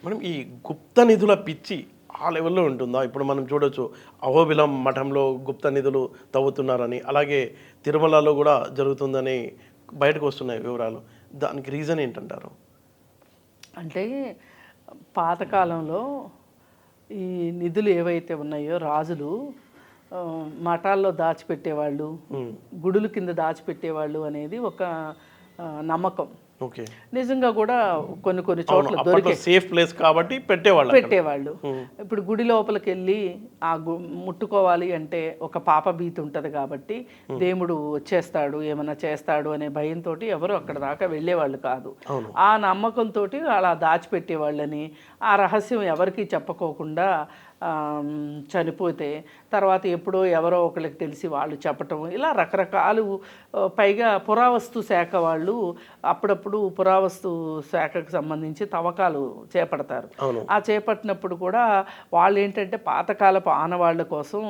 మనం ఈ గుప్త నిధుల పిచ్చి ఆ లెవెల్లో ఉంటుందా? ఇప్పుడు మనం చూడొచ్చు అహోబిలం మఠంలో గుప్త నిధులు తవ్వుతున్నారని, అలాగే తిరుమలలో కూడా జరుగుతుందని బయటకు వస్తున్నాయి వివరాలు. దానికి రీజన్ ఏంటంటారు? అంటే పాతకాలంలో ఈ నిధులు ఏవైతే ఉన్నాయో రాజులు మఠాల్లో దాచిపెట్టేవాళ్ళు, గుడుల కింద దాచిపెట్టేవాళ్ళు అనేది ఒక నమ్మకం. ఓకే. నిజంగా కూడా కొన్ని కొన్ని చోట్ల దొరికే సేఫ్ ప్లేస్ కాబట్టి పెట్టేవాళ్ళు. ఇప్పుడు గుడి లోపలికి వెళ్ళి ఆ ముట్టుకోవాలి అంటే ఒక పాప భీతి ఉంటుంది కాబట్టి దేవుడు వచ్చేస్తాడు ఏమైనా చేస్తాడు అనే భయంతో ఎవరు అక్కడ దాకా వెళ్ళేవాళ్ళు కాదు. ఆ నమ్మకంతో అలా దాచిపెట్టేవాళ్ళని, ఆ రహస్యం ఎవరికి చెప్పుకోకుండా చనిపోతే తర్వాత ఎప్పుడో ఎవరో ఒకరికి తెలిసి వాళ్ళు చెప్పటం, ఇలా రకరకాలు. పైగా పురావస్తు శాఖ వాళ్ళు అప్పుడప్పుడు పురావస్తు శాఖకు సంబంధించి తవ్వకాలు చేపడతారు. ఆ చేపట్టినప్పుడు కూడా వాళ్ళు ఏంటంటే పాతకాలపు ఆనవాళ్ళ కోసం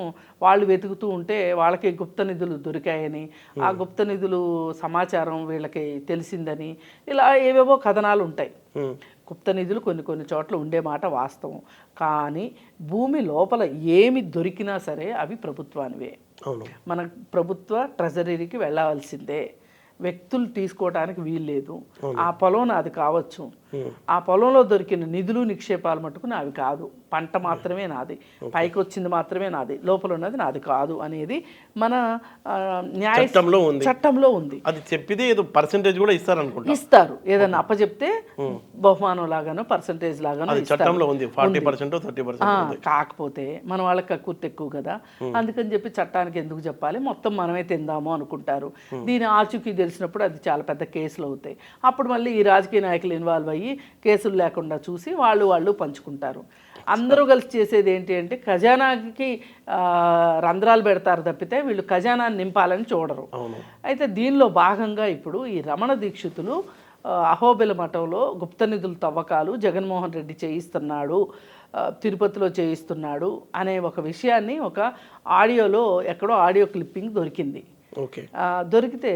వాళ్ళు వెతుకుతూ ఉంటే వాళ్ళకి గుప్త నిధులు దొరికాయని, ఆ గుప్త నిధులు సమాచారం వీళ్ళకి తెలిసిందని, ఇలా ఏవేవో కథనాలు ఉంటాయి. గుప్త నిధులు కొన్ని కొన్ని చోట్ల ఉండే మాట వాస్తవం. కానీ భూమి లోపల ఏమి దొరికినా సరే అవి ప్రభుత్వానివే. మన ప్రభుత్వ ట్రెజరీకి వెళ్ళవలసిందే, వ్యక్తులు తీసుకోవడానికి వీల్లేదు. ఆ పొలం నాది కావచ్చు, ఆ పొలంలో దొరికిన నిధులు నిక్షేపాలు మట్టుకు నావి కాదు, పంట మాత్రమే నాది, పైకి వచ్చింది మాత్రమే నాది, లోపల ఉన్నది నాది కాదు అనేది మన న్యాయ చట్టంలో ఉంది. అది చెప్పితే ఏదో పర్సెంటేజ్ కూడా ఇస్తారు. ఏదన్నా అప్పచెప్తే బహుమానం లాగానో పర్సెంటేజ్ లాగానో చట్టంలో ఉంది. 40%, 30%. కాకపోతే మన వాళ్ళకి కక్కుర్తి ఎక్కువ కదా, అందుకని చెప్పి చట్టానికి ఎందుకు చెప్పాలి, మొత్తం మనమే తిందాము అనుకుంటారు. దీని ఆచూకీ తెలిసినప్పుడు అది చాలా పెద్ద కేసులు అవుతాయి. అప్పుడు మళ్ళీ ఈ రాజకీయ నాయకులు ఇన్వాల్వ్ అయ్యి కేసులు లేకుండా చూసి వాళ్ళు పంచుకుంటారు. అందరూ కలిసి చేసేది ఏంటి అంటే ఖజానాకి రంధ్రాలు పెడతారు తప్పితే వీళ్ళు ఖజానాన్ని నింపాలని చూడరు. అయితే దీనిలో భాగంగా ఇప్పుడు ఈ రమణ దీక్షితులు అహోబిల మఠంలో గుప్త నిధుల తవ్వకాలు జగన్మోహన్ రెడ్డి చేయిస్తున్నాడు, తిరుపతిలో చేయిస్తున్నాడు అనే ఒక విషయాన్ని ఒక ఆడియోలో ఎక్కడో ఆడియో క్లిప్పింగ్ దొరికింది. దొరికితే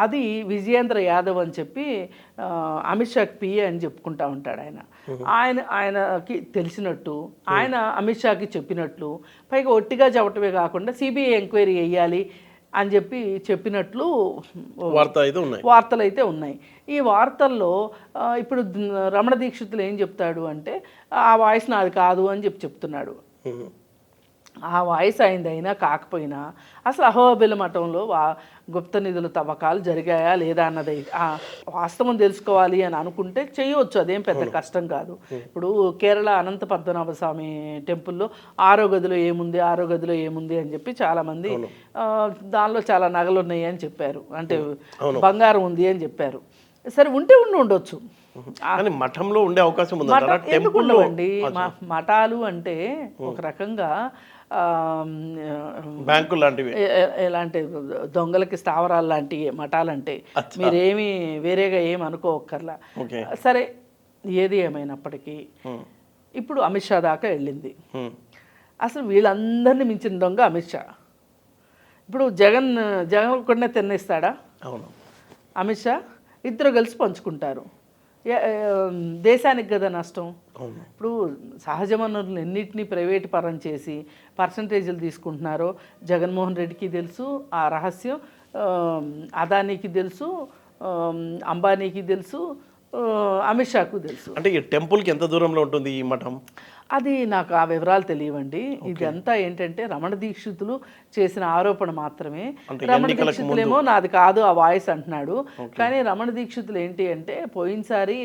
అది విజయేంద్ర యాదవ్ అని చెప్పి అమిత్ షాకి పిఏ అని చెప్పుకుంటా ఉంటాడు. ఆయనకి తెలిసినట్టు, ఆయన అమిత్ షాకి చెప్పినట్లు, పైగా ఒట్టిగా చెప్పటమే కాకుండా సిబిఐ ఎంక్వైరీ వేయాలి అని చెప్పినట్లు వార్తలు అయితే ఉన్నాయి. ఈ వార్తల్లో ఇప్పుడు రమణ దీక్షితులు ఏం చెప్తాడు అంటే ఆ వాయిస్ నాది కాదు అని చెప్తున్నాడు. ఆ వాయిస్ అయిందైనా కాకపోయినా అసలు అహోబిల మఠంలో గుప్త నిధుల తవ్వకాలు జరిగాయా లేదా అన్నది వాస్తవం తెలుసుకోవాలి అని అనుకుంటే చేయవచ్చు, అదేం పెద్ద కష్టం కాదు. ఇప్పుడు కేరళ అనంత పద్మనాభ స్వామి టెంపుల్లో 6వ గదిలో ఏముంది అని చెప్పి చాలామంది దానిలో చాలా నగలు ఉన్నాయి అని చెప్పారు, అంటే బంగారం ఉంది అని చెప్పారు. సరే ఉంటే ఉండొచ్చు, మఠంలో ఉండే అవకాశం ఎందుకు ఉండవండి. మఠాలు అంటే ఒక రకంగా బ్యాంకులు లాంటివి, ఎలాంటి దొంగలకి స్థావరాలు లాంటి మఠాలంటే మీరేమి వేరేగా ఏమి అనుకోవక్కర్లా. సరే ఏది ఏమైనప్పటికీ ఇప్పుడు అమిత్ షా దాకా వెళ్ళింది. అసలు వీళ్ళందరినీ మించిన దొంగ అమిత్ షా. ఇప్పుడు జగన్ కూడా తిన్నిస్తాడా? అమిత్ షా ఇద్దరు కలిసి పంచుకుంటారు. దేశానికి కదా నష్టం. ఇప్పుడు సహజ వనరులు ఎన్నిటినీ ప్రైవేటు పరం చేసి పర్సంటేజీలు తీసుకుంటున్నారో జగన్మోహన్ రెడ్డికి తెలుసు, ఆ రహస్యం అదానీకి తెలుసు, అంబానీకి తెలుసు, అమిత్ షాకు తెలుసు. అంటే ఈ టెంపుల్కి ఎంత దూరంలో ఉంటుంది ఈ మఠం? అది నాకు ఆ వివరాలు తెలియవండి. ఇదంతా ఏంటంటే రమణ దీక్షితులు చేసిన ఆరోపణ మాత్రమే. రమణ దీక్షితులేమో నాది కాదు ఆ వాయిస్ అంటున్నాడు. కానీ రమణ దీక్షితులు ఏంటి అంటే పోయినసారి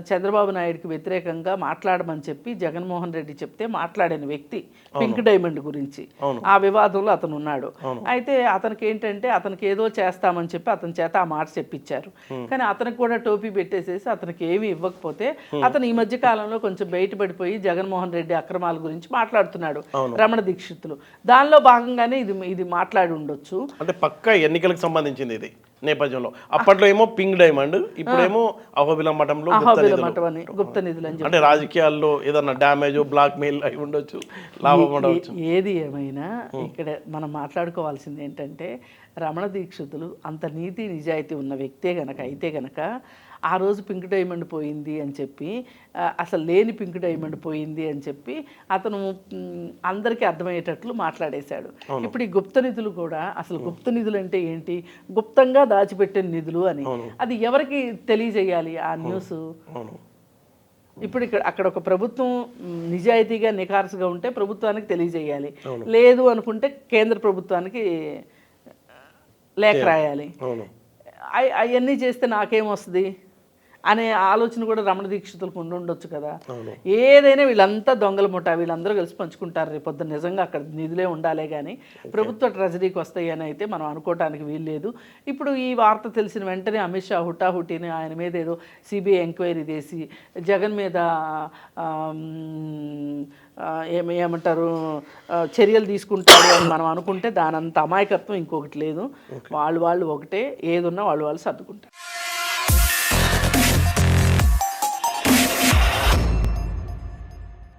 చంద్రబాబు నాయుడుకి వ్యతిరేకంగా మాట్లాడమని చెప్పి జగన్మోహన్ రెడ్డి చెప్తే మాట్లాడిన వ్యక్తి, పింక్ డైమండ్ గురించి ఆ వివాదంలో అతను ఉన్నాడు. అయితే అతనికి ఏంటంటే అతనికి ఏదో చేస్తామని చెప్పి అతని చేత ఆ మాట చెప్పించారు. కానీ అతనికి కూడా టోపీ పెట్టేసేసి అతనికి ఏమీ ఇవ్వకపోతే అతను ఈ మధ్య కాలంలో కొంచెం బయటపడిపోయి జగన్మోహన్ రెడ్డి అక్రమాల గురించి మాట్లాడుతున్నాడు రమణ దీక్షితులు. దానిలో భాగంగానే ఇది మాట్లాడి ఉండొచ్చు. అంటే పక్కా ఎన్నికలకు సంబంధించింది ఇది నేపథ్యంలో. అప్పట్లో ఏమో పింక్ డైమండ్, ఇప్పుడేమో అహోబిలం మఠంలో గుప్త నిధులు అని. అంటే రాజకీయాల్లో ఏదన్నా డ్యామేజ్, బ్లాక్ మెయిల్ అయి ఉండొచ్చు, లాభం ఉండవచ్చు. ఏది ఏమైనా ఇక్కడ మనం మాట్లాడుకోవాల్సింది ఏంటంటే రమణ దీక్షితులు అంత నీతి నిజాయితీ ఉన్న వ్యక్తే గనక అయితే గనక ఆ రోజు పింక్ డైమండ్ పోయింది అని చెప్పి, అసలు లేని పింక్ డైమండ్ పోయింది అని చెప్పి అతను అందరికీ అర్థమయ్యేటట్లు మాట్లాడేశాడు. ఇప్పుడు ఈ గుప్త నిధులు కూడా, అసలు గుప్త నిధులు అంటే ఏంటి, గుప్తంగా దాచిపెట్టిన నిధులు అని, అది ఎవరికి తెలియజేయాలి ఆ న్యూస్? ఇప్పుడు అక్కడ ఒక ప్రభుత్వం నిజాయితీగా నిఖార్సుగా ఉంటే ప్రభుత్వానికి తెలియజేయాలి, లేదు అనుకుంటే కేంద్ర ప్రభుత్వానికి లేఖ రాయాలి. అవన్నీ చేస్తే నాకేమొస్తుంది అనే ఆలోచన కూడా రమణ దీక్షితులకు ఉండొచ్చు కదా. ఏదైనా వీళ్ళంతా దొంగల ముఠ, వీళ్ళందరూ కలిసి పంచుకుంటారు రేపొద్దు. నిజంగా అక్కడ నిధులే ఉండాలే కానీ ప్రభుత్వ ట్రెజరీకి వస్తాయి అని అయితే మనం అనుకోవటానికి వీల్లేదు. ఇప్పుడు ఈ వార్త తెలిసిన వెంటనే అమిత్ షా హుటాహుటిని ఆయన మీద ఏదో సిబిఐ ఎంక్వైరీ చేసి జగన్ మీద ఏమంటారు చర్యలు తీసుకుంటారు అని మనం అనుకుంటే దానంత అమాయకత్వం ఇంకొకటి లేదు. వాళ్ళు ఒకటే, ఏదున్నా వాళ్ళు సర్దుకుంటారు.